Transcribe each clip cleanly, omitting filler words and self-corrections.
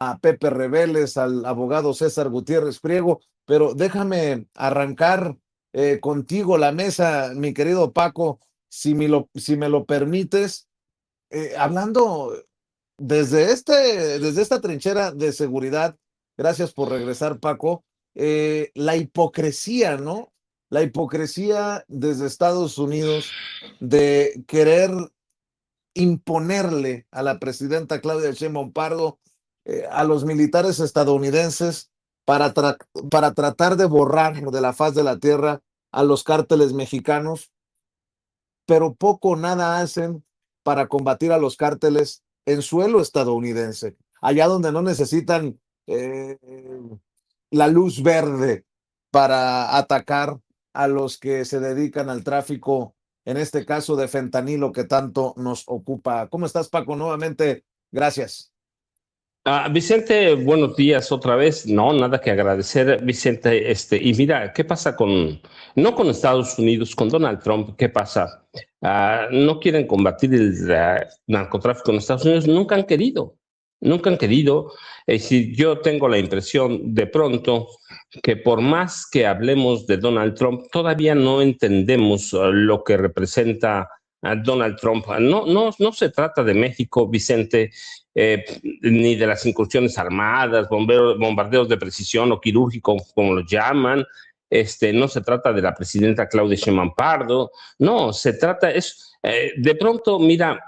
a Pepe Reveles, al abogado César Gutiérrez Priego, pero déjame arrancar contigo la mesa, mi querido Paco, si me lo permites, hablando desde esta trinchera de seguridad. Gracias por regresar, Paco. La hipocresía, ¿no? La hipocresía desde Estados Unidos de querer imponerle a la presidenta Claudia Sheinbaum Pardo, a los militares estadounidenses para tratar de borrar de la faz de la tierra a los cárteles mexicanos, pero poco o nada hacen para combatir a los cárteles en suelo estadounidense, allá donde no necesitan la luz verde para atacar a los que se dedican al tráfico, en este caso de fentanilo que tanto nos ocupa. ¿Cómo estás, Paco? Nuevamente, gracias. Vicente, buenos días otra vez. No, nada que agradecer, Vicente. Y mira, ¿qué pasa no con Estados Unidos, con Donald Trump? ¿Qué pasa? No quieren combatir el narcotráfico en Estados Unidos, nunca han querido. Si yo tengo la impresión de pronto que por más que hablemos de Donald Trump, todavía no entendemos lo que representa Donald Trump. No se trata de México, Vicente, ni de las incursiones armadas, bombardeos de precisión o quirúrgico, como los llaman. No se trata de la presidenta Claudia Sheinbaum Pardo, no, de pronto, mira,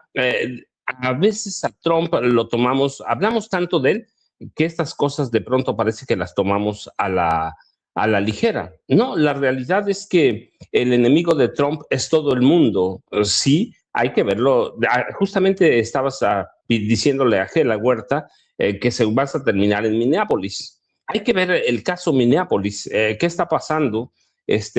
a veces a Trump lo tomamos, hablamos tanto de él, que estas cosas de pronto parece que las tomamos a la ligera. No, la realidad es que el enemigo de Trump es todo el mundo. Sí, hay que verlo. Justamente estabas diciéndole a Gela Huerta que se vas a terminar en Minneapolis. Hay que ver el caso Minneapolis. ¿Qué está pasando? Es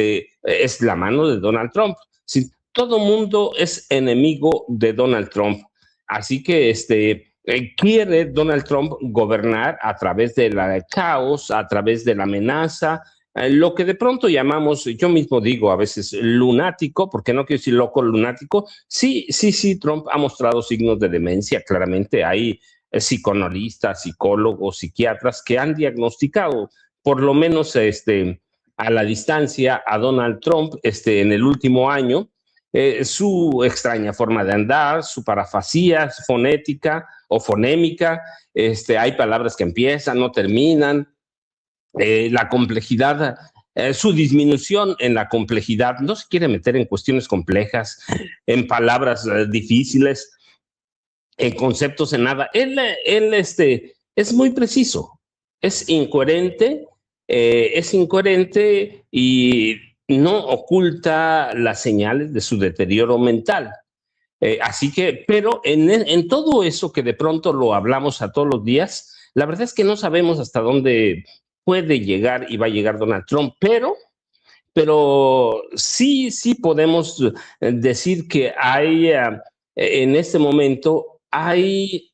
la mano de Donald Trump. Sí, todo mundo es enemigo de Donald Trump. Así que quiere Donald Trump gobernar a través del caos, a través de la amenaza, lo que de pronto llamamos, yo mismo digo a veces lunático, porque no quiero decir loco, lunático. Sí, Trump ha mostrado signos de demencia, claramente hay psicoanalistas, psicólogos, psiquiatras que han diagnosticado, por lo menos a la distancia, a Donald Trump en el último año, su extraña forma de andar, su parafasía fonética o fonémica, hay palabras que empiezan, no terminan, la complejidad, su disminución en la complejidad, no se quiere meter en cuestiones complejas, en palabras difíciles, en conceptos, en nada. Él es muy preciso, es incoherente y no oculta las señales de su deterioro mental. Así que, pero en todo eso que de pronto lo hablamos a todos los días, la verdad es que no sabemos hasta dónde puede llegar y va a llegar Donald Trump, pero sí podemos decir que en este momento hay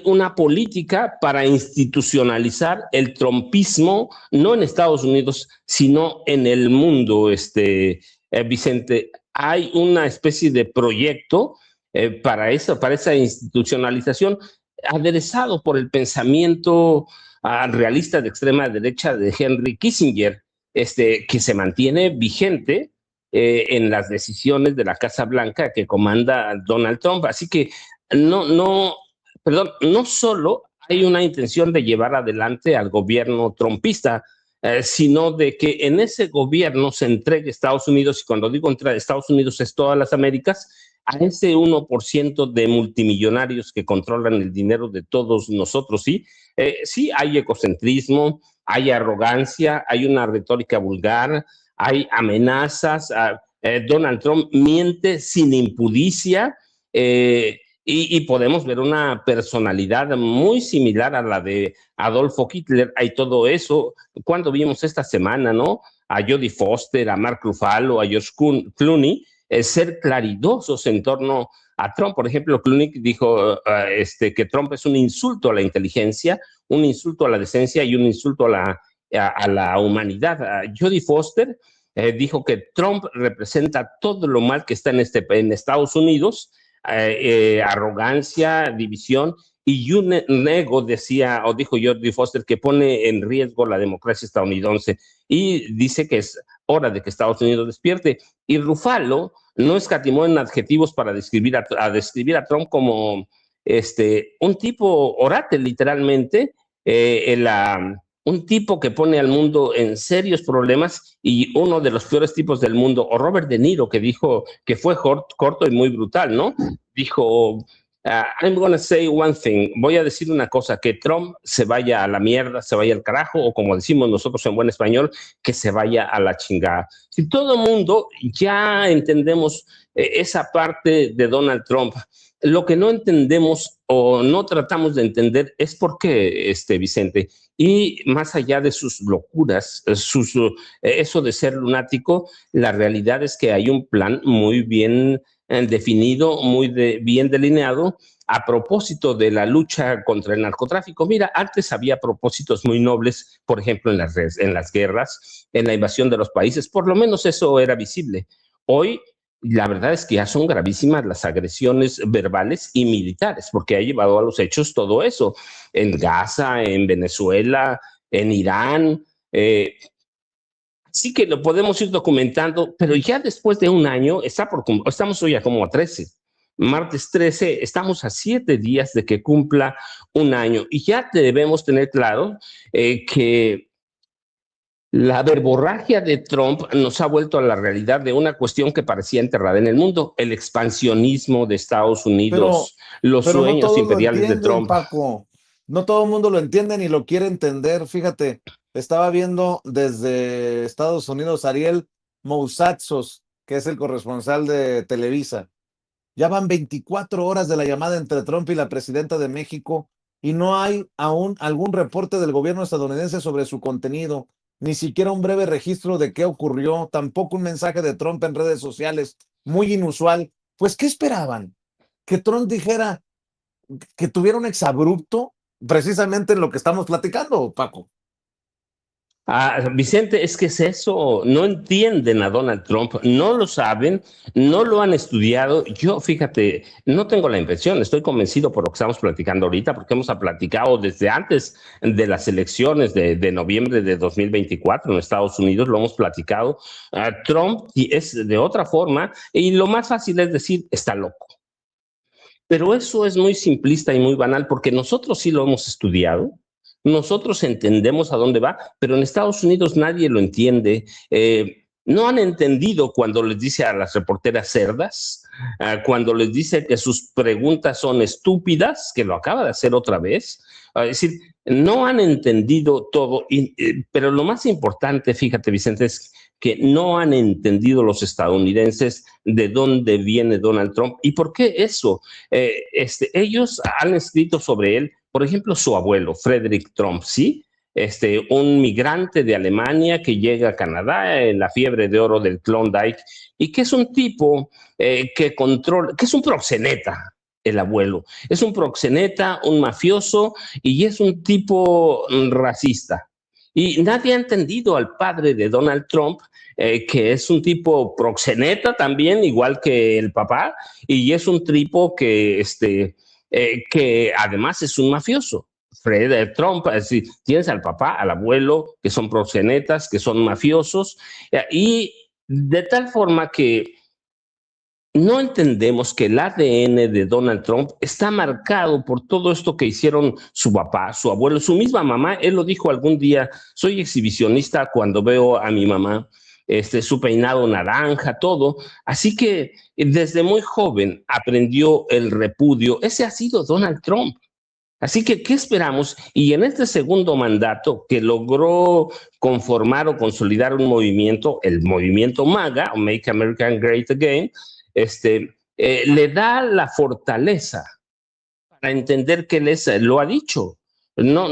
una política para institucionalizar el trumpismo, no en Estados Unidos, sino en el mundo, Vicente. Hay una especie de proyecto para esa institucionalización, aderezado por el pensamiento realista de extrema derecha de Henry Kissinger, que se mantiene vigente en las decisiones de la Casa Blanca que comanda Donald Trump. Así que no solo hay una intención de llevar adelante al gobierno trumpista, sino de que en ese gobierno se entregue Estados Unidos, y cuando digo entre Estados Unidos es todas las Américas, a ese 1% de multimillonarios que controlan el dinero de todos nosotros. Sí, sí hay egocentrismo, hay arrogancia, hay una retórica vulgar, hay amenazas. Donald Trump miente sin impudicia. Y podemos ver una personalidad muy similar a la de Adolfo Hitler. Hay todo eso. Cuando vimos esta semana, ¿no? A Jodie Foster, a Mark Ruffalo, a George Clooney, ser claridosos en torno a Trump. Por ejemplo, Clooney dijo que Trump es un insulto a la inteligencia, un insulto a la decencia y un insulto a la humanidad. Jodie Foster dijo que Trump representa todo lo mal que está en Estados Unidos, arrogancia, división, y un ego, decía, o dijo Jodie Foster, que pone en riesgo la democracia estadounidense, y dice que es hora de que Estados Unidos despierte. Y Ruffalo no escatimó en adjetivos para describir a Trump como un tipo orate, literalmente, un tipo que pone al mundo en serios problemas y uno de los peores tipos del mundo. O Robert De Niro, que dijo que fue corto y muy brutal, ¿no? Dijo, I'm gonna say one thing, voy a decir una cosa, que Trump se vaya a la mierda, se vaya al carajo, o como decimos nosotros en buen español, que se vaya a la chingada. Si todo el mundo ya entendemos esa parte de Donald Trump, lo que no entendemos o no tratamos de entender es por qué, Vicente, y más allá de sus locuras, eso de ser lunático, la realidad es que hay un plan muy bien definido, bien delineado a propósito de la lucha contra el narcotráfico. Mira, antes había propósitos muy nobles, por ejemplo, en las guerras, en la invasión de los países, por lo menos eso era visible. Hoy la verdad es que ya son gravísimas las agresiones verbales y militares, porque ha llevado a los hechos todo eso, en Gaza, en Venezuela, en Irán. Sí que lo podemos ir documentando, pero ya después de un año, estamos hoy a como a 13, martes 13, estamos a 7 días de que cumpla un año, y ya debemos tener claro que la verborragia de Trump nos ha vuelto a la realidad de una cuestión que parecía enterrada en el mundo, el expansionismo de Estados Pero, Unidos, los pero no sueños todos lo imperiales de entienden, Trump. Paco. No todo el mundo lo entiende ni lo quiere entender. Fíjate, estaba viendo desde Estados Unidos Ariel Mousatzos, que es el corresponsal de Televisa. Ya van 24 horas de la llamada entre Trump y la presidenta de México y no hay aún algún reporte del gobierno estadounidense sobre su contenido, ni siquiera un breve registro de qué ocurrió, tampoco un mensaje de Trump en redes sociales, muy inusual. Pues, ¿qué esperaban? Que Trump dijera, que tuviera un exabrupto precisamente en lo que estamos platicando, Paco. Vicente, es que es eso, no entienden a Donald Trump, no lo saben, no lo han estudiado. Yo, fíjate, no tengo la impresión, estoy convencido por lo que estamos platicando ahorita, porque hemos platicado desde antes de las elecciones de noviembre de 2024 en Estados Unidos, lo hemos platicado. Trump es de otra forma, y lo más fácil es decir, está loco. Pero eso es muy simplista y muy banal, porque nosotros sí lo hemos estudiado, nosotros entendemos a dónde va, pero en Estados Unidos nadie lo entiende. No han entendido cuando les dice a las reporteras cerdas, cuando les dice que sus preguntas son estúpidas, que lo acaba de hacer otra vez. Es decir, no han entendido todo, pero lo más importante, fíjate, Vicente, es que no han entendido los estadounidenses de dónde viene Donald Trump y por qué eso. Ellos han escrito sobre él, por ejemplo, su abuelo, Frederick Trump, ¿sí? Un migrante de Alemania que llega a Canadá en la fiebre de oro del Klondike y que es un tipo que controla, que es un proxeneta, el abuelo. Es un proxeneta, un mafioso y es un tipo racista. Y nadie ha entendido al padre de Donald Trump, que es un tipo proxeneta también, igual que el papá, y es un tipo que además es un mafioso. Fred Trump, es decir, tienes al papá, al abuelo, que son proxenetas, que son mafiosos, y de tal forma que no entendemos que el ADN de Donald Trump está marcado por todo esto que hicieron su papá, su abuelo, su misma mamá. Él lo dijo algún día, soy exhibicionista cuando veo a mi mamá, su peinado naranja, todo. Así que desde muy joven aprendió el repudio. Ese ha sido Donald Trump. Así que, ¿qué esperamos? Y en este segundo mandato que logró conformar o consolidar un movimiento, el movimiento MAGA, o Make America Great Again, le da la fortaleza para entender que él lo ha dicho. No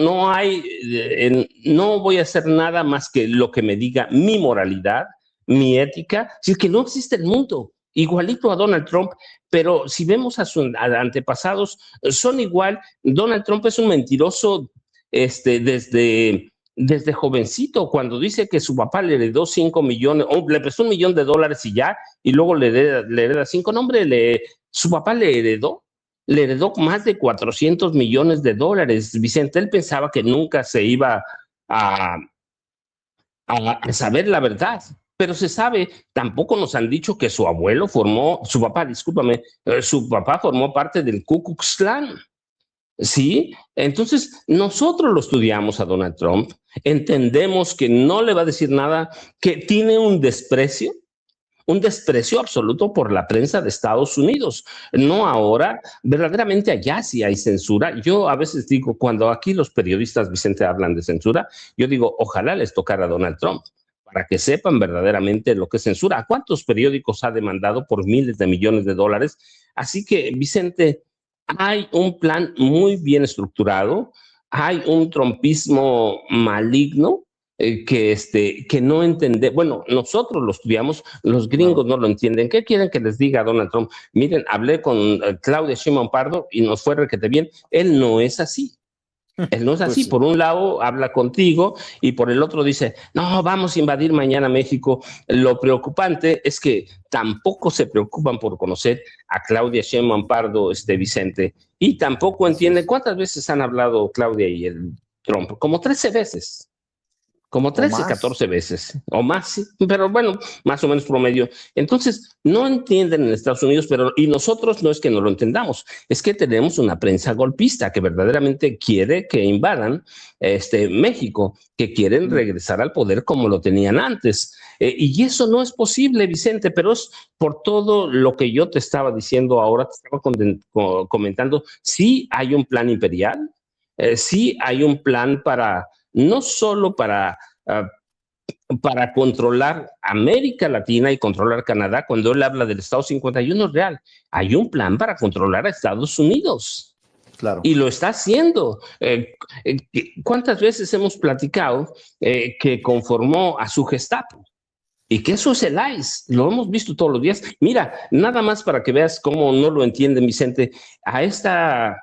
voy a hacer nada más que lo que me diga mi moralidad, mi ética, si es que no existe el mundo. Igualito a Donald Trump, pero si vemos a sus antepasados, son igual. Donald Trump es un mentiroso desde jovencito, cuando dice que su papá le heredó 5 millones, o le prestó $1 millón y ya, y luego le hereda 5. No, hombre, su papá le heredó le heredó más de 400 millones de dólares. Vicente, él pensaba que nunca se iba a, a saber la verdad. Pero se sabe, tampoco nos han dicho que su abuelo formó, su papá, discúlpame, su papá formó parte del Ku Klux Klan. ¿Sí? Entonces, nosotros lo estudiamos a Donald Trump, entendemos que no le va a decir nada, que tiene un desprecio absoluto por la prensa de Estados Unidos. No ahora, verdaderamente allá sí hay censura. Yo a veces digo, cuando aquí los periodistas, Vicente, hablan de censura, yo digo, ojalá les tocara a Donald Trump para que sepan verdaderamente lo que es censura. ¿A cuántos periódicos ha demandado por miles de millones de dólares? Así que, Vicente, hay un plan muy bien estructurado, hay un trompismo maligno que no entiende. Bueno, nosotros lo estudiamos, los gringos Claro. no lo entienden. ¿Qué quieren que les diga a Donald Trump? Miren, hablé con Claudia Sheinbaum Pardo y nos fue requete bien. Él no es así. Él no es Pues así. sí. Por un lado habla contigo y por el otro dice, no, vamos a invadir mañana México. Lo preocupante es que tampoco se preocupan por conocer a Claudia Sheinbaum Pardo, Vicente, y tampoco Así entiende es. cuántas veces han hablado Claudia y el Trump, como 13 veces. Como O 13, más. 14 veces o más, sí, pero bueno, más o menos promedio. Entonces, no entienden en Estados Unidos, pero y nosotros no es que no lo entendamos, es que tenemos una prensa golpista que verdaderamente quiere que invadan México, que quieren Mm. regresar al poder como lo tenían antes. Y eso no es posible, Vicente, pero es por todo lo que yo te estaba diciendo ahora, te estaba comentando, sí hay un plan imperial, sí hay un plan para no solo para controlar América Latina y controlar Canadá, cuando él habla del Estado 51 es real, hay un plan para controlar a Estados Unidos. Claro. Y lo está haciendo. ¿Cuántas veces hemos platicado que conformó a su Gestapo? Y que eso es el ICE, lo hemos visto todos los días. Mira, nada más para que veas cómo no lo entienden, Vicente, a esta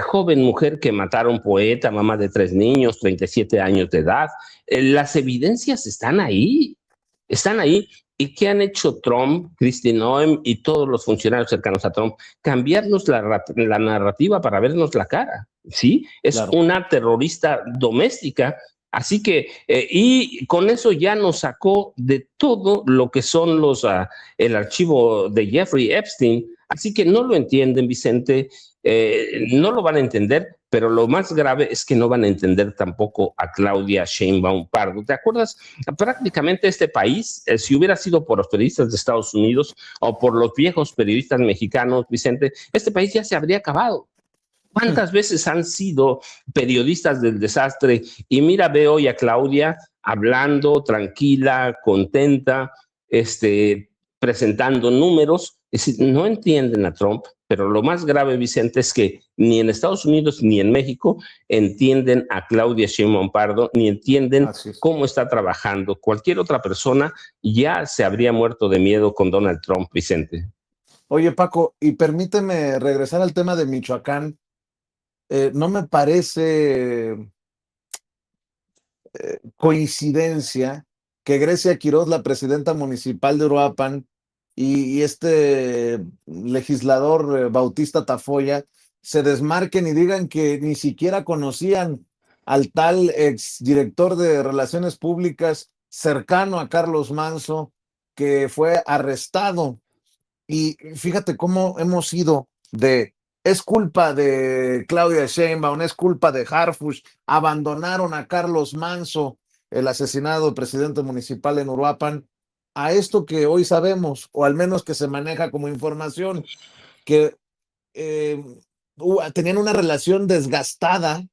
joven mujer que mataron, poeta, mamá de 3 niños, 37 años de edad, las evidencias están ahí, están ahí. ¿Y qué han hecho Trump, Kristi Noem y todos los funcionarios cercanos a Trump? Cambiarnos la narrativa para vernos la cara, ¿sí? Es Claro. una terrorista doméstica. Así que, y con eso ya nos sacó de todo lo que son el archivo de Jeffrey Epstein. Así que no lo entienden, Vicente, no lo van a entender, pero lo más grave es que no van a entender tampoco a Claudia Sheinbaum Pardo. ¿Te acuerdas? Prácticamente este país, si hubiera sido por los periodistas de Estados Unidos o por los viejos periodistas mexicanos, Vicente, este país ya se habría acabado. ¿Cuántas veces han sido periodistas del desastre? Y mira, veo hoy a Claudia hablando tranquila, contenta, presentando números. Es decir, no entienden a Trump, pero lo más grave, Vicente, es que ni en Estados Unidos ni en México entienden a Claudia Sheinbaum Pardo, ni entienden Así es. cómo está trabajando. Cualquier otra persona ya se habría muerto de miedo con Donald Trump, Vicente. Oye, Paco, y permíteme regresar al tema de Michoacán. No me parece coincidencia que Grecia Quiroz, la presidenta municipal de Uruapan, y este legislador Bautista Tafoya se desmarquen y digan que ni siquiera conocían al tal exdirector de Relaciones Públicas cercano a Carlos Manso, que fue arrestado. Y fíjate cómo hemos ido de es culpa de Claudia Sheinbaum, es culpa de Harfush, abandonaron a Carlos Manso, el asesinado presidente municipal en Uruapan, a esto que hoy sabemos, o al menos que se maneja como información, que eh, tenían una relación desgastada.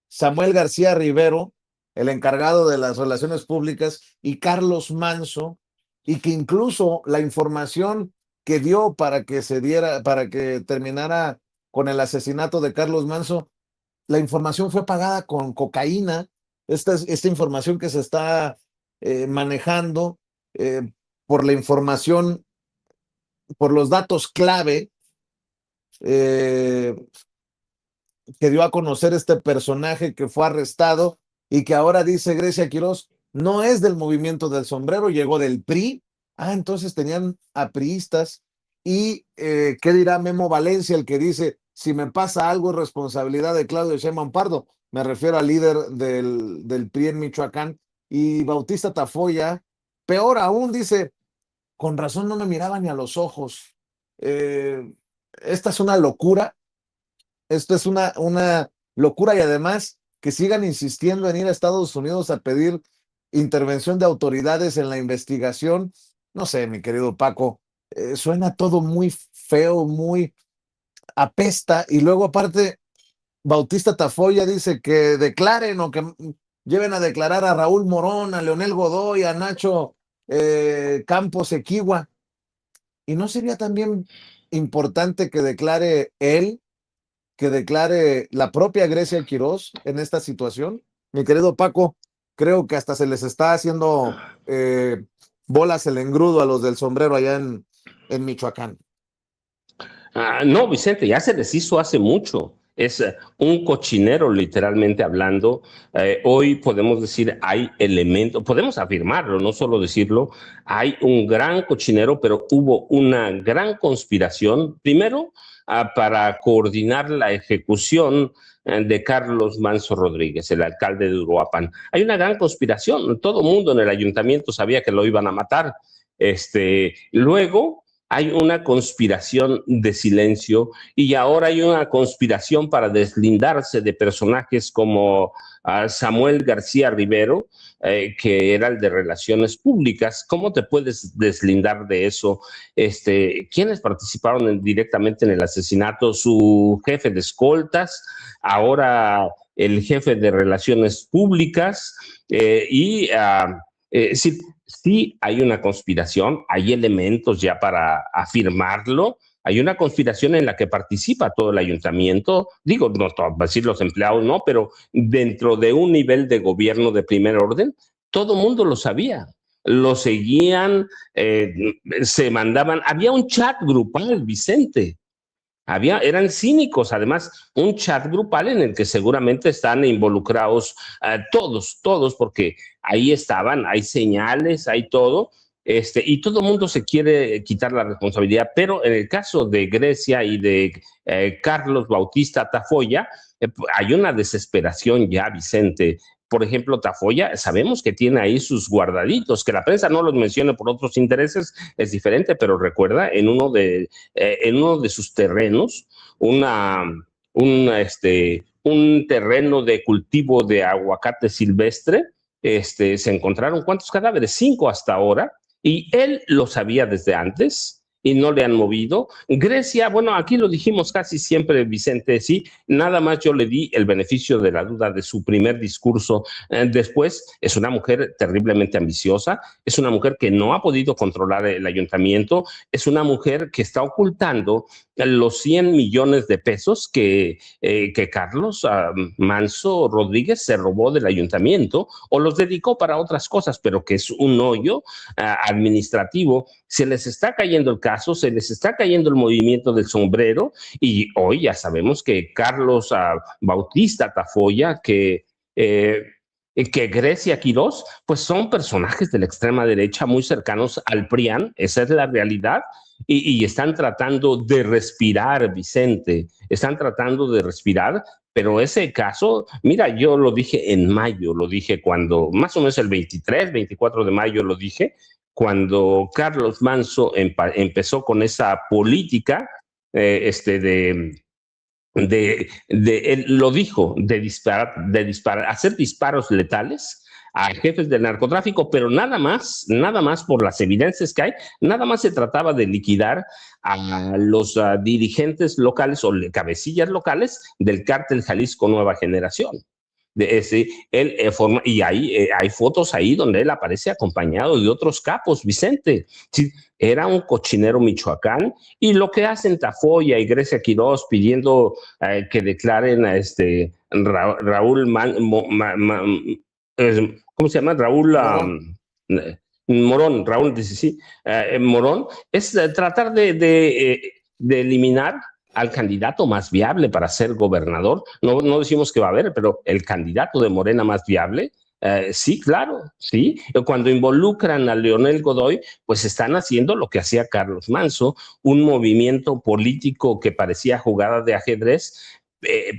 Samuel García Rivero, el encargado de las relaciones públicas, y Carlos Manso, y que incluso la información que dio para que se diera, para que terminara con el asesinato de Carlos Manso, la información fue pagada con cocaína. Esta información que se está manejando eh, por la información, por los datos clave eh, que dio a conocer este personaje que fue arrestado y que ahora dice Grecia Quiroz, no es del movimiento del sombrero, llegó del PRI. Ah, entonces tenían a priistas Y ¿qué dirá Memo Valencia, el que dice, si me pasa algo es responsabilidad de Claudio Sheinbaum Pardo? Me refiero al líder del PRI en Michoacán. Y Bautista Tafoya, peor aún, dice, con razón no me miraba ni a los ojos. Eh, Esta es una locura, esto es una locura, y además que sigan insistiendo en ir a Estados Unidos a pedir intervención de autoridades en la investigación. No sé, mi querido Paco, suena todo muy feo, muy apesta, y luego aparte Bautista Tafoya dice que declaren o que lleven a declarar a Raúl Morón, a Leonel Godoy, a Nacho Campos Equigua. ¿Y no sería también importante que declare él, que declare la propia Grecia Quirós en esta situación? Mi querido Paco, creo que hasta se les está haciendo bolas el engrudo a los del sombrero allá en Michoacán. No, Vicente, ya se les hizo hace mucho. Es un cochinero, literalmente hablando. Hoy podemos decir, hay elementos, podemos afirmarlo, no solo decirlo, hay un gran cochinero, pero hubo una gran conspiración, primero, para coordinar la ejecución de Carlos Manso Rodríguez, el alcalde de Uruapan. Hay una gran conspiración, todo el mundo en el ayuntamiento sabía que lo iban a matar. Luego hay una conspiración de silencio y ahora hay una conspiración para deslindarse de personajes como Samuel García Rivero, que era el de Relaciones Públicas. ¿Cómo te puedes deslindar de eso? ¿Quiénes participaron directamente en el asesinato? Su jefe de escoltas, ahora el jefe de Relaciones Públicas sí, sí hay una conspiración, hay elementos ya para afirmarlo, hay una conspiración en la que participa todo el ayuntamiento, digo, no decir los empleados, no, pero dentro de un nivel de gobierno de primer orden, todo el mundo lo sabía, lo seguían, se mandaban, había un chat grupal, Vicente. Eran cínicos, además, un chat grupal en el que seguramente están involucrados todos, porque ahí estaban, hay señales, hay todo, y todo el mundo se quiere quitar la responsabilidad, pero en el caso de Grecia y de Carlos Bautista Tafoya, hay una desesperación ya, Vicente. Por ejemplo, Tafoya, sabemos que tiene ahí sus guardaditos, que la prensa no los mencione por otros intereses, es diferente, pero recuerda, en uno de sus terrenos, un terreno de cultivo de aguacate silvestre, se encontraron ¿cuántos cadáveres? 5 hasta ahora, y él lo sabía desde antes y no le han movido. Grecia, bueno, aquí lo dijimos casi siempre, Vicente, sí, nada más yo le di el beneficio de la duda de su primer discurso. Después, es una mujer terriblemente ambiciosa, es una mujer que no ha podido controlar el ayuntamiento, es una mujer que está ocultando los 100 millones de pesos que Carlos Manso Rodríguez se robó del ayuntamiento o los dedicó para otras cosas, pero que es un hoyo administrativo. Se les está cayendo el caso, se les está cayendo el movimiento del sombrero y hoy ya sabemos que Carlos Bautista Tafoya, que Grecia Quirós, pues son personajes de la extrema derecha muy cercanos al PRIAN, esa es la realidad, y están tratando de respirar, Vicente, están tratando de respirar, pero ese caso, mira, yo lo dije en mayo, lo dije cuando, más o menos el 23, 24 de mayo lo dije, cuando Carlos Manso empezó con esa política él lo dijo, de disparar, hacer disparos letales a jefes del narcotráfico, pero nada más por las evidencias que hay, nada más se trataba de liquidar a los dirigentes locales o cabecillas locales del cártel Jalisco Nueva Generación. Y hay fotos ahí donde él aparece acompañado de otros capos, Vicente. Sí, era un cochinero Michoacán, y lo que hacen Tafoya y Grecia Quirós pidiendo que declaren a Raúl ¿cómo se llama? Raúl Morón. Morón, Raúl, dice sí, Morón, es tratar de eliminar al candidato más viable para ser gobernador. No decimos que va a haber, pero el candidato de Morena más viable, Sí, claro, sí. Cuando involucran a Leonel Godoy, pues están haciendo lo que hacía Carlos Manso, un movimiento político que parecía jugada de ajedrez,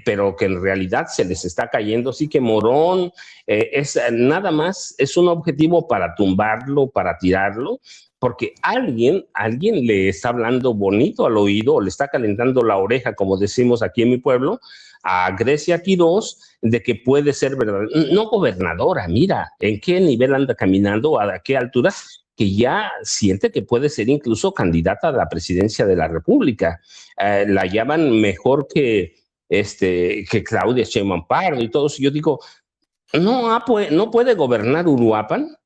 pero que en realidad se les está cayendo. Sí que Morón es nada más, es un objetivo para tumbarlo, para tirarlo, porque alguien le está hablando bonito al oído, o le está calentando la oreja, como decimos aquí en mi pueblo, a Grecia Quirós, de que puede ser verdadera, no gobernadora, mira, en qué nivel anda caminando, a qué altura, que ya siente que puede ser incluso candidata a la presidencia de la República. La llaman mejor que Claudia Sheinbaum Pardo y todo eso. Yo digo, no puede gobernar Uruapan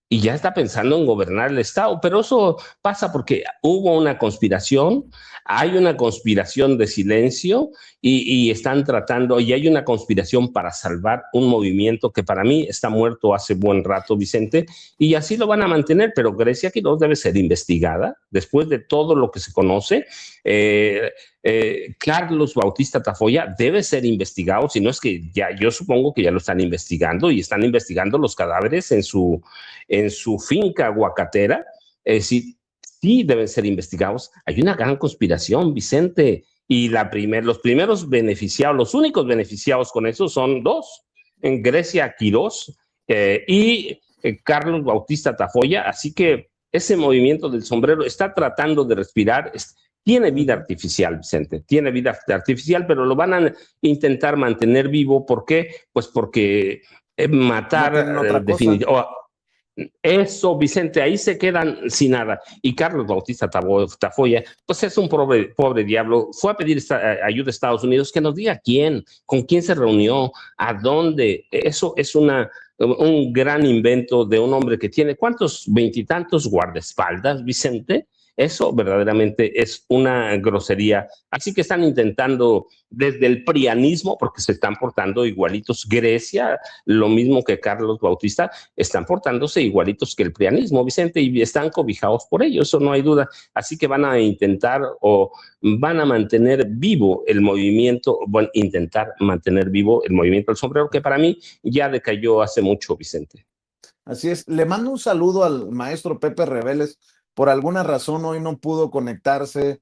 y ya está pensando en gobernar el Estado, pero eso pasa porque hubo una conspiración, hay una conspiración de silencio y están tratando, y hay una conspiración para salvar un movimiento que para mí está muerto hace buen rato, Vicente, y así lo van a mantener, pero Grecia Quiroz debe ser investigada después de todo lo que se conoce. Eh, Carlos Bautista Tafoya debe ser investigado, si no es que ya, yo supongo que ya lo están investigando y están investigando los cadáveres en su finca aguacatera. Sí, sí deben ser investigados. Hay una gran conspiración, Vicente, y los primeros beneficiados, los únicos beneficiados con eso son dos, en Grecia Quirós y Carlos Bautista Tafoya, así que ese movimiento del sombrero está tratando de respirar, tiene vida artificial, Vicente, tiene vida artificial, pero lo van a intentar mantener vivo. ¿Por qué? Pues porque No matar tienen otra cosa. definitivamente. Eso, Vicente, ahí se quedan sin nada. Y Carlos Bautista Tafoya, pues es un pobre diablo. Fue a pedir ayuda a Estados Unidos, que nos diga quién, con quién se reunió, a dónde. Eso es un gran invento de un hombre que tiene, ¿cuántos? Veintitantos guardaespaldas, Vicente. Eso verdaderamente es una grosería. Así que están intentando desde el prianismo, porque se están portando igualitos. Grecia, lo mismo que Carlos Bautista, están portándose igualitos que el prianismo, Vicente, y están cobijados por ello, eso no hay duda. Así que van a intentar o van a mantener vivo el movimiento, bueno, intentar mantener vivo el movimiento del sombrero, que para mí ya decayó hace mucho, Vicente. Así es. Le mando un saludo al maestro Pepe Reveles. Por alguna razón hoy no pudo conectarse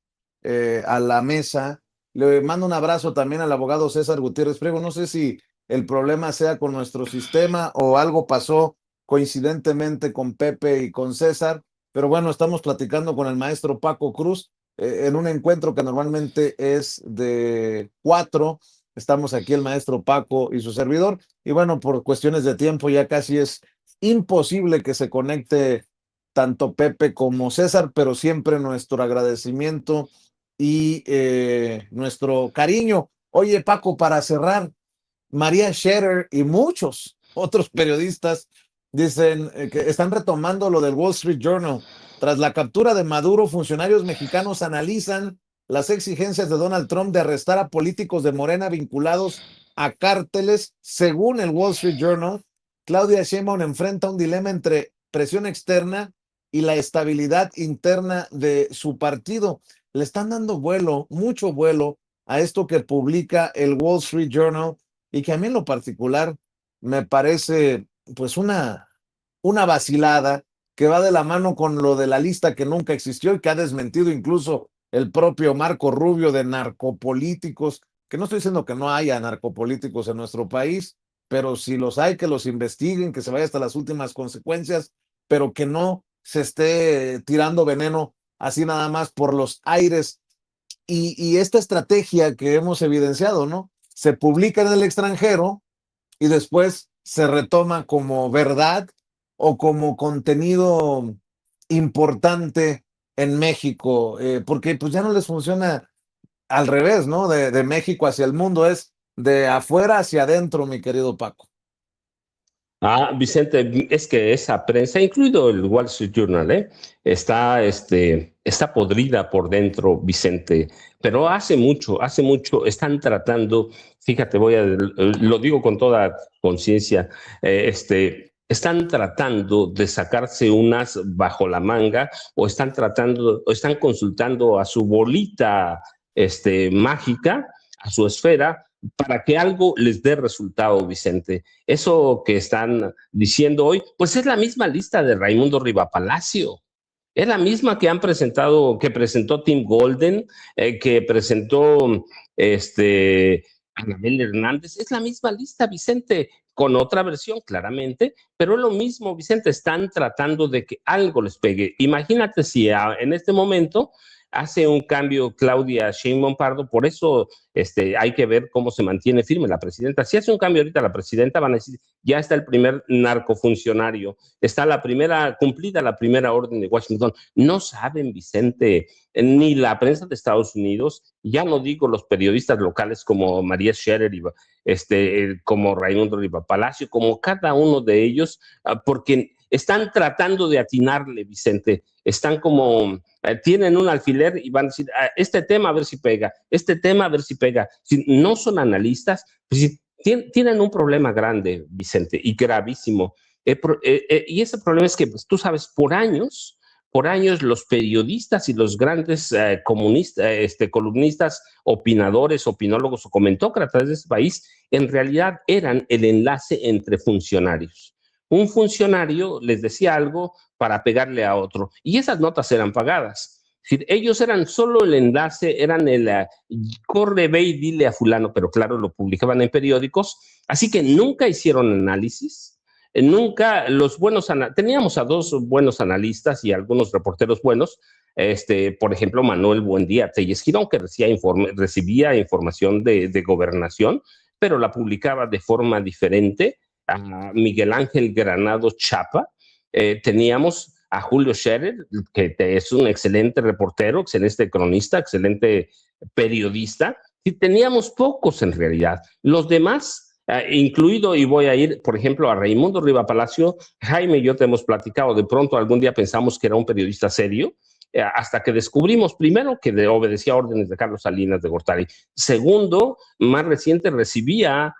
a la mesa. Le mando un abrazo también al abogado César Gutiérrez Priego. No sé si el problema sea con nuestro sistema o algo pasó coincidentemente con Pepe y con César, pero bueno, estamos platicando con el maestro Paco Cruz en un encuentro que normalmente es de 4. Estamos aquí el maestro Paco y su servidor, y bueno, por cuestiones de tiempo ya casi es imposible que se conecte tanto Pepe como César, pero siempre nuestro agradecimiento y nuestro cariño. Oye, Paco, para cerrar, María Scherer y muchos otros periodistas dicen que están retomando lo del Wall Street Journal. Tras la captura de Maduro, funcionarios mexicanos analizan las exigencias de Donald Trump de arrestar a políticos de Morena vinculados a cárteles. Según el Wall Street Journal, Claudia Sheinbaum enfrenta un dilema entre presión externa y la estabilidad interna de su partido. Le están dando vuelo, mucho vuelo, a esto que publica el Wall Street Journal, y que a mí en lo particular me parece pues una vacilada que va de la mano con lo de la lista que nunca existió y que ha desmentido incluso el propio Marco Rubio de narcopolíticos, que no estoy diciendo que no haya narcopolíticos en nuestro país, pero si los hay, que los investiguen, que se vaya hasta las últimas consecuencias, pero que no se esté tirando veneno así nada más por los aires. Y esta estrategia que hemos evidenciado, ¿no? Se publica en el extranjero y después se retoma como verdad o como contenido importante en México, porque pues ya no les funciona al revés, ¿no? De México hacia el mundo, es de afuera hacia adentro, mi querido Paco. Vicente, es que esa prensa, incluido el Wall Street Journal, está podrida por dentro, Vicente, pero hace mucho están tratando, fíjate, lo digo con toda conciencia, están tratando de sacarse unas bajo la manga o están consultando a su bolita, mágica, a su esfera, para que algo les dé resultado, Vicente. Eso que están diciendo hoy, pues es la misma lista de Raimundo Rivapalacio. Es la misma que han presentado, que presentó Tim Golden, que presentó Anabel Hernández. Es la misma lista, Vicente, con otra versión, claramente, pero es lo mismo, Vicente. Están tratando de que algo les pegue. Imagínate si en este momento hace un cambio Claudia Sheinbaum Pardo, por eso hay que ver cómo se mantiene firme la presidenta. Si hace un cambio ahorita la presidenta, van a decir, ya está el primer narcofuncionario, está cumplida la primera orden de Washington. No saben, Vicente, ni la prensa de Estados Unidos, ya no digo los periodistas locales como María Scherer, como Raimundo Rivapalacio, como cada uno de ellos, porque están tratando de atinarle, Vicente. Están como, tienen un alfiler y van a decir, este tema a ver si pega, este tema a ver si pega. Si no son analistas, pues tienen un problema grande, Vicente, y gravísimo. Y ese problema es que, pues, tú sabes, por años los periodistas y los grandes columnistas, opinadores, opinólogos o comentócratas de este país, en realidad eran el enlace entre funcionarios. Un funcionario les decía algo para pegarle a otro, y esas notas eran pagadas. Es decir, ellos eran solo el enlace, eran corre, ve y dile a fulano, pero claro, lo publicaban en periódicos, así que nunca hicieron análisis. Nunca teníamos a dos buenos analistas y algunos reporteros buenos, por ejemplo, Manuel Buendía Telles Girón, que recibía información de gobernación, pero la publicaba de forma diferente. A Miguel Ángel Granado Chapa, teníamos a Julio Scherer, que es un excelente reportero, excelente cronista, excelente periodista, y teníamos pocos en realidad. Los demás, incluido, y voy a ir, por ejemplo, a Raimundo Rivapalacio, Jaime y yo te hemos platicado, de pronto algún día pensamos que era un periodista serio, hasta que descubrimos, primero, que obedecía órdenes de Carlos Salinas de Gortari. Segundo, más reciente, recibía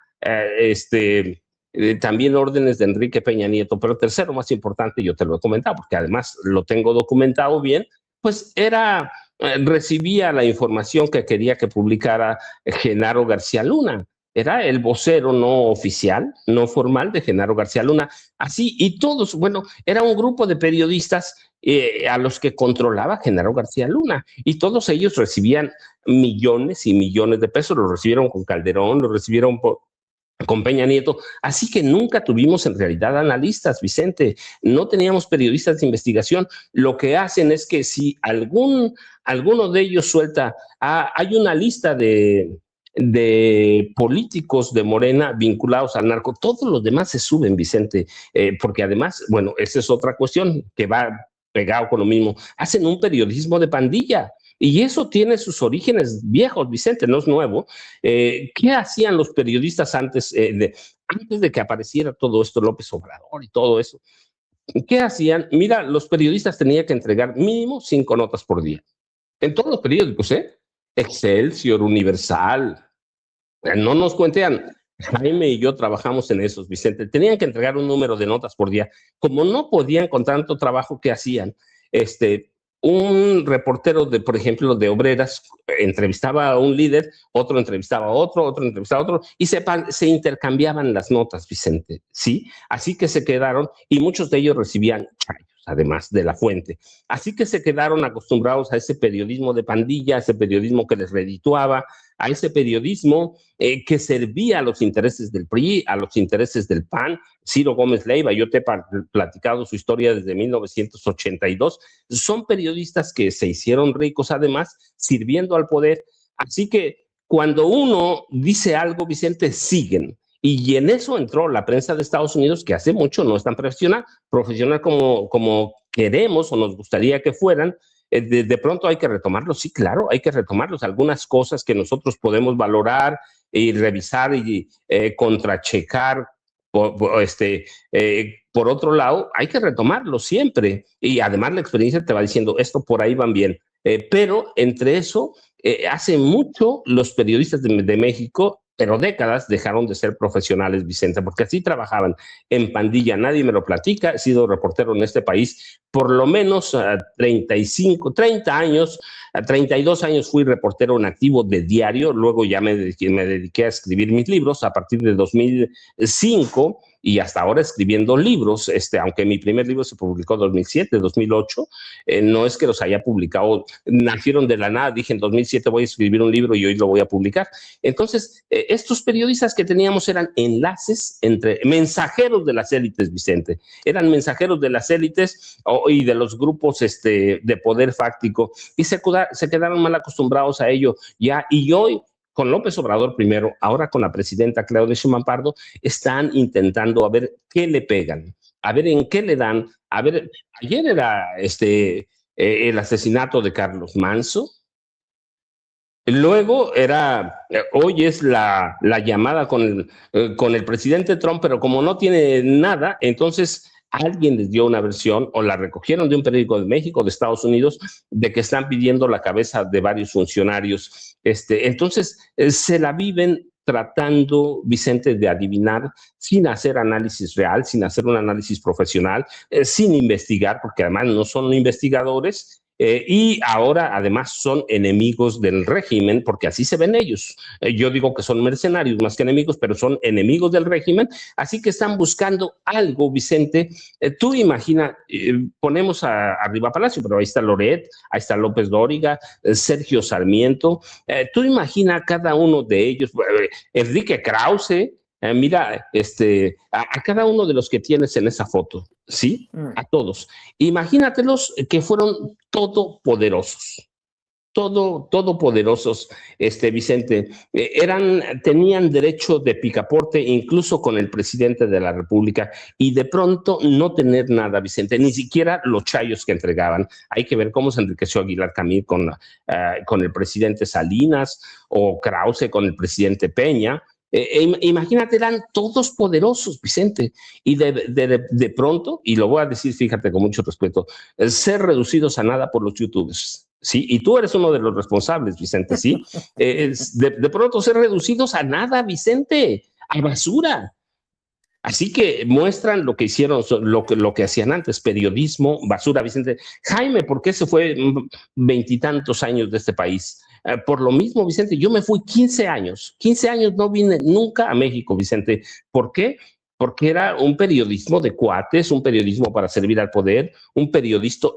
también órdenes de Enrique Peña Nieto, pero tercero, más importante, yo te lo he comentado, porque además lo tengo documentado bien, pues recibía la información que quería que publicara Genaro García Luna. Era el vocero no oficial, no formal de Genaro García Luna. Así, y todos, bueno, era un grupo de periodistas a los que controlaba Genaro García Luna, y todos ellos recibían millones y millones de pesos. Lo recibieron con Calderón, lo recibieron con Peña Nieto, así que nunca tuvimos en realidad analistas, Vicente, no teníamos periodistas de investigación. Lo que hacen es que si alguno de ellos suelta, hay una lista de políticos de Morena vinculados al narco, todos los demás se suben, Vicente, porque además, bueno, esa es otra cuestión que va pegado con lo mismo, hacen un periodismo de pandilla. Y eso tiene sus orígenes viejos, Vicente, no es nuevo. ¿Qué hacían los periodistas antes de que apareciera todo esto, López Obrador y todo eso? ¿Qué hacían? Mira, los periodistas tenían que entregar mínimo 5 notas por día. En todos los periódicos, ¿eh? Excelsior, Universal. No nos cuentean. Jaime y yo trabajamos en esos, Vicente. Tenían que entregar un número de notas por día. Como no podían con tanto trabajo que hacían, un reportero por ejemplo, de Obreras, entrevistaba a un líder, otro entrevistaba a otro entrevistaba a otro, y se intercambiaban las notas, Vicente, ¿sí? Así que se quedaron, y muchos de ellos recibían chayos, además de la fuente. Así que se quedaron acostumbrados a ese periodismo de pandilla, a ese periodismo que les redituaba, a ese periodismo que servía a los intereses del PRI, a los intereses del PAN. Ciro Gómez Leiva, yo te he platicado su historia desde 1982. Son periodistas que se hicieron ricos, además, sirviendo al poder. Así que cuando uno dice algo, Vicente, siguen. Y en eso entró la prensa de Estados Unidos, que hace mucho no es tan profesional como queremos o nos gustaría que fueran. De pronto hay que retomarlos, sí, claro, hay que retomarlos. Algunas cosas que nosotros podemos valorar y revisar y contrachecar. Por otro lado, hay que retomarlo siempre. Y además la experiencia te va diciendo, esto por ahí van bien. Pero entre eso, hace mucho los periodistas de México, pero décadas, dejaron de ser profesionales, Vicente, porque así trabajaban en pandilla. Nadie me lo platica, he sido reportero en este país por lo menos 30 años, 32 años fui reportero en activo de diario, luego ya me dediqué a escribir mis libros a partir de 2005 y hasta ahora escribiendo libros, aunque mi primer libro se publicó en 2007, 2008, no es que los haya publicado, nacieron de la nada, dije en 2007 voy a escribir un libro y hoy lo voy a publicar. Entonces, estos periodistas que teníamos eran enlaces entre mensajeros de las élites, Vicente, eran mensajeros de las élites y de los grupos de poder fáctico y se quedaron mal acostumbrados a ello ya, y hoy con López Obrador primero, ahora con la presidenta Claudia Sheinbaum Pardo, están intentando a ver qué le pegan, a ver en qué le dan. A ver, ayer era el asesinato de Carlos Manso, luego hoy es la llamada con el presidente Trump, pero como no tiene nada, entonces alguien les dio una versión o la recogieron de un periódico de México, de Estados Unidos, de que están pidiendo la cabeza de varios funcionarios. Entonces, se la viven tratando, Vicente, de adivinar sin hacer análisis real, sin hacer un análisis profesional, sin investigar, porque además no son investigadores. Y ahora además son enemigos del régimen, porque así se ven ellos. Yo digo que son mercenarios más que enemigos, pero son enemigos del régimen, así que están buscando algo, Vicente. Tú imagina, ponemos a Riva Palacio, pero ahí está Loret, ahí está López Dóriga, Sergio Sarmiento. Tú imagina cada uno de ellos, Enrique Krause. Mira, a cada uno de los que tienes en esa foto, ¿sí? A todos. Imagínatelos que fueron todopoderosos, todopoderosos, Vicente. Tenían derecho de picaporte incluso con el presidente de la República y de pronto no tener nada, Vicente, ni siquiera los chayos que entregaban. Hay que ver cómo se enriqueció Aguilar Camil con el presidente Salinas o Krause con el presidente Peña. Imagínate, eran todos poderosos, Vicente, y de pronto, y lo voy a decir, fíjate, con mucho respeto, ser reducidos a nada por los youtubers, ¿sí? Y tú eres uno de los responsables, Vicente, ¿sí? De pronto ser reducidos a nada, Vicente, a basura. Así que muestran lo que hicieron, lo que hacían antes, periodismo, basura, Vicente. Jaime, ¿por qué se fue 20 años de este país? Por lo mismo, Vicente, yo me fui 15 años no vine nunca a México, Vicente. ¿Por qué? Porque era un periodismo de cuates, un periodismo para servir al poder, un periodismo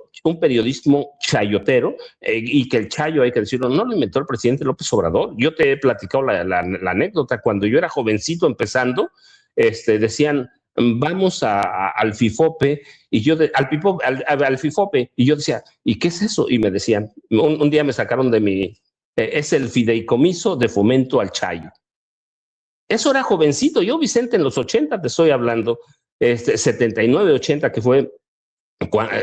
chayotero, y que el chayo, hay que decirlo, no lo inventó el presidente López Obrador. Yo te he platicado la anécdota, cuando yo era jovencito empezando, decían, vamos al FIFOPE, y yo al FIFOPE, y yo decía, ¿y qué es eso? Y me decían, un día me sacaron de mi, es el fideicomiso de fomento al chayo. Eso era jovencito, yo, Vicente, en los 80 te estoy hablando, 79, 80, que fue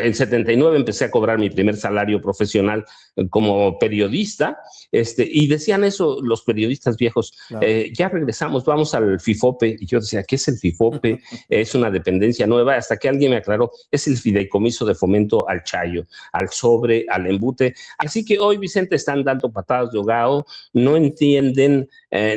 en 79 empecé a cobrar mi primer salario profesional como periodista, y decían eso los periodistas viejos, claro. Ya regresamos, vamos al FIFOPE, y yo decía, ¿qué es el FIFOPE? Es una dependencia nueva, hasta que alguien me aclaró, es el fideicomiso de fomento al chayo, al sobre, al embute. Así que hoy, Vicente, están dando patadas de ahogado, no entienden,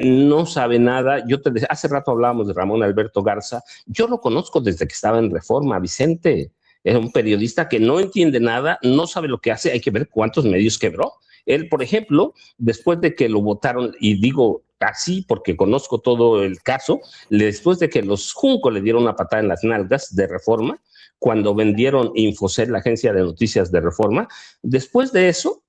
no saben nada. Yo te decía, hace rato hablábamos de Ramón Alberto Garza, yo lo conozco desde que estaba en Reforma, Vicente. Es un periodista que no entiende nada, no sabe lo que hace, hay que ver cuántos medios quebró. Él, por ejemplo, después de que lo votaron, y digo así porque conozco todo el caso, después de que los Junco le dieron una patada en las nalgas de Reforma, cuando vendieron Infocel, la agencia de noticias de Reforma, después de eso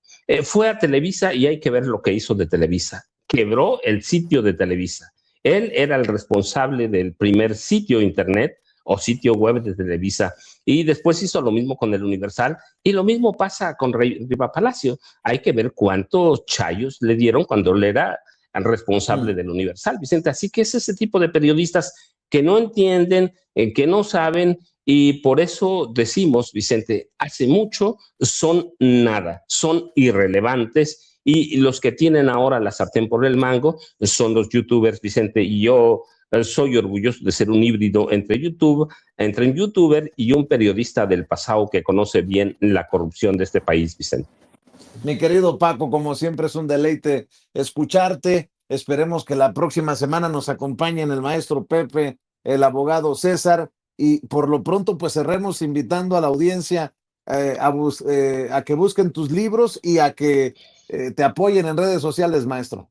fue a Televisa, y hay que ver lo que hizo de Televisa. Quebró el sitio de Televisa. Él era el responsable del primer sitio internet o sitio web de Televisa, y después hizo lo mismo con el Universal, y lo mismo pasa con Riva Palacio. Hay que ver cuántos chayos le dieron cuando él era el responsable del Universal, Vicente. Así que es ese tipo de periodistas que no entienden, que no saben, y por eso decimos, Vicente, hace mucho son nada, son irrelevantes, y los que tienen ahora la sartén por el mango son los youtubers, Vicente, y yo soy orgulloso de ser un híbrido entre un youtuber y un periodista del pasado que conoce bien la corrupción de este país, Vicente. Mi querido Paco, como siempre es un deleite escucharte. Esperemos que la próxima semana nos acompañen el maestro Pepe, el abogado César, y por lo pronto pues cerremos invitando a la audiencia a que busquen tus libros y a que te apoyen en redes sociales, maestro.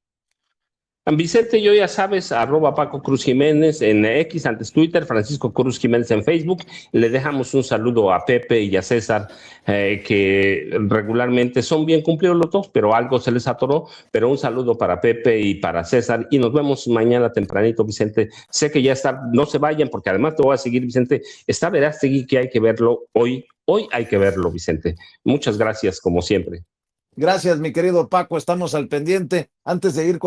Vicente, yo ya sabes, arroba Paco Cruz Jiménez en X, antes Twitter, Francisco Cruz Jiménez en Facebook. Le dejamos un saludo a Pepe y a César, que regularmente son bien cumplidos los dos, pero algo se les atoró. Pero un saludo para Pepe y para César, y nos vemos mañana tempranito, Vicente. Sé que ya está, no se vayan, porque además te voy a seguir, Vicente. Está Verástegui, que hay que verlo hoy hay que verlo, Vicente. Muchas gracias, como siempre. Gracias, mi querido Paco, estamos al pendiente. Antes de ir con